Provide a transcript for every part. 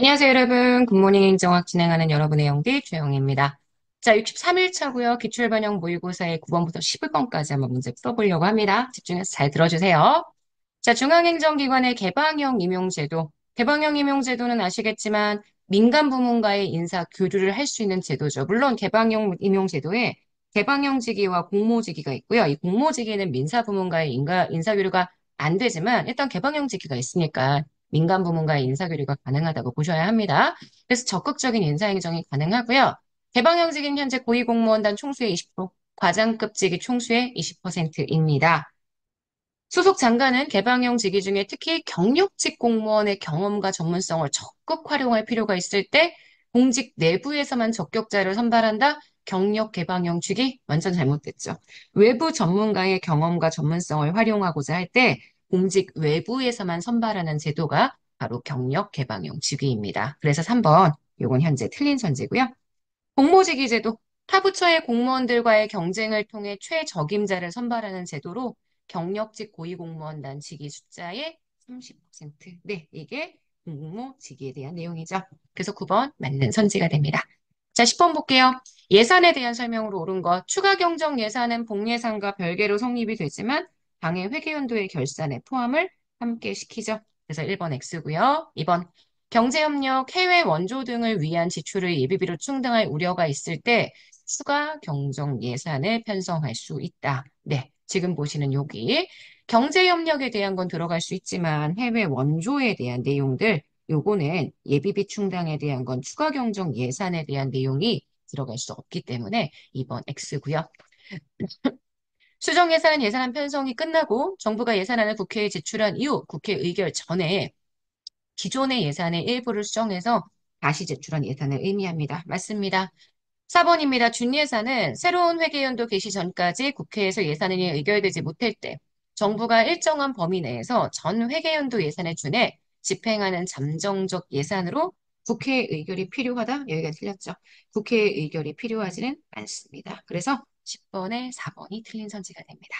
안녕하세요, 여러분. 굿모닝 행정학 진행하는 여러분의 영디 주영입니다. 자, 63일차고요. 기출반영 모의고사의 9번부터 11번까지 한번 문제 풀어보려고 합니다. 집중해서 잘 들어주세요. 자, 중앙행정기관의 개방형 임용제도. 개방형 임용제도는 아시겠지만 민간 부문과의 인사 교류를 할 수 있는 제도죠. 물론 개방형 임용제도에 개방형 직위와 공모직위가 있고요. 이 공모직위는 민사 부문과의 인사 교류가 안 되지만 일단 개방형 직위가 있으니까 민간 부문과의 인사 교류가 가능하다고 보셔야 합니다. 그래서 적극적인 인사 행정이 가능하고요. 개방형 직위는 현재 고위공무원단 총수의 20%, 과장급 직위 총수의 20%입니다. 소속 장관은 개방형 직위 중에 특히 경력직 공무원의 경험과 전문성을 적극 활용할 필요가 있을 때 공직 내부에서만 적격자를 선발한다? 경력 개방형 직위 완전 잘못됐죠. 외부 전문가의 경험과 전문성을 활용하고자 할 때 공직 외부에서만 선발하는 제도가 바로 경력 개방형 직위입니다. 그래서 3번, 요건 현재 틀린 선지고요. 공모직위 제도, 타부처의 공무원들과의 경쟁을 통해 최적임자를 선발하는 제도로 경력직 고위공무원단 직위 숫자의 30%. 네, 이게 공모직위에 대한 내용이죠. 그래서 9번 맞는 선지가 됩니다. 자, 10번 볼게요. 예산에 대한 설명으로 옳은 것. 추가 경정 예산은 본예산과 별개로 성립이 되지만 당해 회계연도의 결산에 포함을 함께 시키죠. 그래서 1번 X고요. 2번 경제협력, 해외 원조 등을 위한 지출을 예비비로 충당할 우려가 있을 때 추가 경정 예산을 편성할 수 있다. 네, 지금 보시는 여기 경제협력에 대한 건 들어갈 수 있지만 해외 원조에 대한 내용들, 요거는 예비비 충당에 대한 건 추가 경정 예산에 대한 내용이 들어갈 수 없기 때문에 2번 X고요. 수정 예산은 예산안 편성이 끝나고 정부가 예산안을 국회에 제출한 이후 국회 의결 전에 기존의 예산의 일부를 수정해서 다시 제출한 예산을 의미합니다. 맞습니다. 4번입니다. 준예산은 새로운 회계연도 개시 전까지 국회에서 예산안이 의결되지 못할 때 정부가 일정한 범위 내에서 전 회계연도 예산에 준해 집행하는 잠정적 예산으로 국회 의결이 필요하다? 여기가 틀렸죠. 국회 의결이 필요하지는 않습니다. 그래서 10번에 4번이 틀린 선지가 됩니다.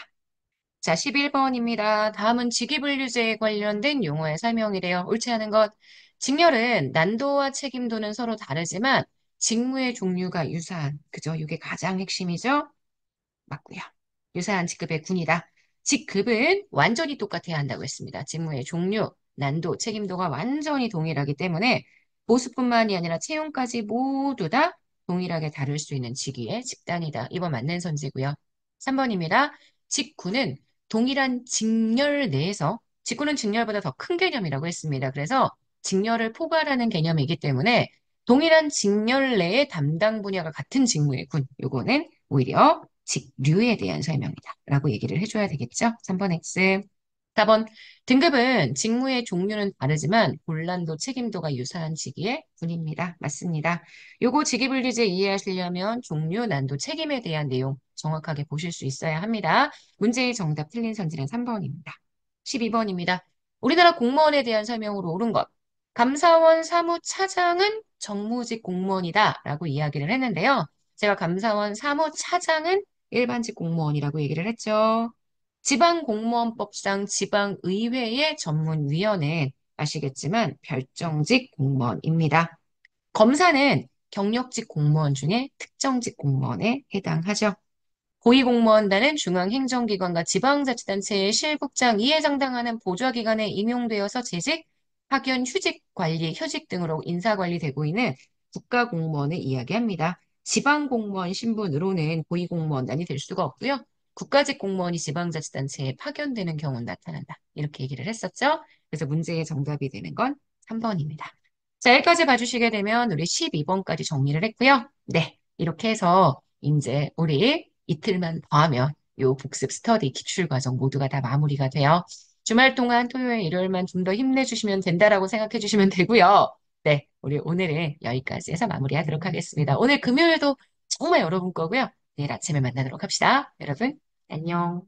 자, 11번입니다. 다음은 직위분류제에 관련된 용어의 설명이래요. 옳지 않은 것. 직렬은 난도와 책임도는 서로 다르지만 직무의 종류가 유사한, 그죠? 이게 가장 핵심이죠? 맞고요. 유사한 직급의 군이다. 직급은 완전히 똑같아야 한다고 했습니다. 직무의 종류, 난도, 책임도가 완전히 동일하기 때문에 보수뿐만이 아니라 채용까지 모두 다 동일하게 다룰 수 있는 직위의 집단이다. 이번 맞는 선지고요. 3번입니다. 직군은 동일한 직렬 내에서 직군은 직렬보다 더 큰 개념이라고 했습니다. 그래서 직렬을 포괄하는 개념이기 때문에 동일한 직렬 내의 담당 분야가 같은 직무의 군. 요거는 오히려 직류에 대한 설명이다. 라고 얘기를 해줘야 되겠죠? 3번 X. 4번. 등급은 직무의 종류는 다르지만 본란도 책임도가 유사한 직위의 군입니다. 맞습니다. 요거 직위분리제 이해하시려면 종류, 난도, 책임에 대한 내용 정확하게 보실 수 있어야 합니다. 문제의 정답 틀린 선지는 3번입니다. 12번입니다. 우리나라 공무원에 대한 설명으로 옳은 것. 감사원 사무차장은 정무직 공무원이다 라고 이야기를 했는데요. 제가 감사원 사무차장은 일반직 공무원이라고 얘기를 했죠. 지방공무원법상 지방의회의 전문위원회는 아시겠지만 별정직 공무원입니다. 검사는 경력직 공무원 중에 특정직 공무원에 해당하죠. 고위공무원단은 중앙행정기관과 지방자치단체의 실국장, 이해장 당하는 보좌기관에 임용되어서 재직, 파견, 휴직 관리, 휴직 등으로 인사관리되고 있는 국가공무원을 이야기합니다. 지방공무원 신분으로는 고위공무원단이 될 수가 없고요. 국가직 공무원이 지방자치단체에 파견되는 경우는 나타난다. 이렇게 얘기를 했었죠. 그래서 문제의 정답이 되는 건 3번입니다. 자, 여기까지 봐주시게 되면 우리 12번까지 정리를 했고요. 네, 이렇게 해서 이제 우리 이틀만 더 하면 요 복습 스터디 기출 과정 모두가 다 마무리가 돼요. 주말 동안 토요일, 일요일만 좀 더 힘내주시면 된다라고 생각해 주시면 되고요. 네, 우리 오늘은 여기까지 해서 마무리하도록 하겠습니다. 오늘 금요일도 정말 여러분 거고요. 내일 아침에 만나도록 합시다. 여러분, 안녕.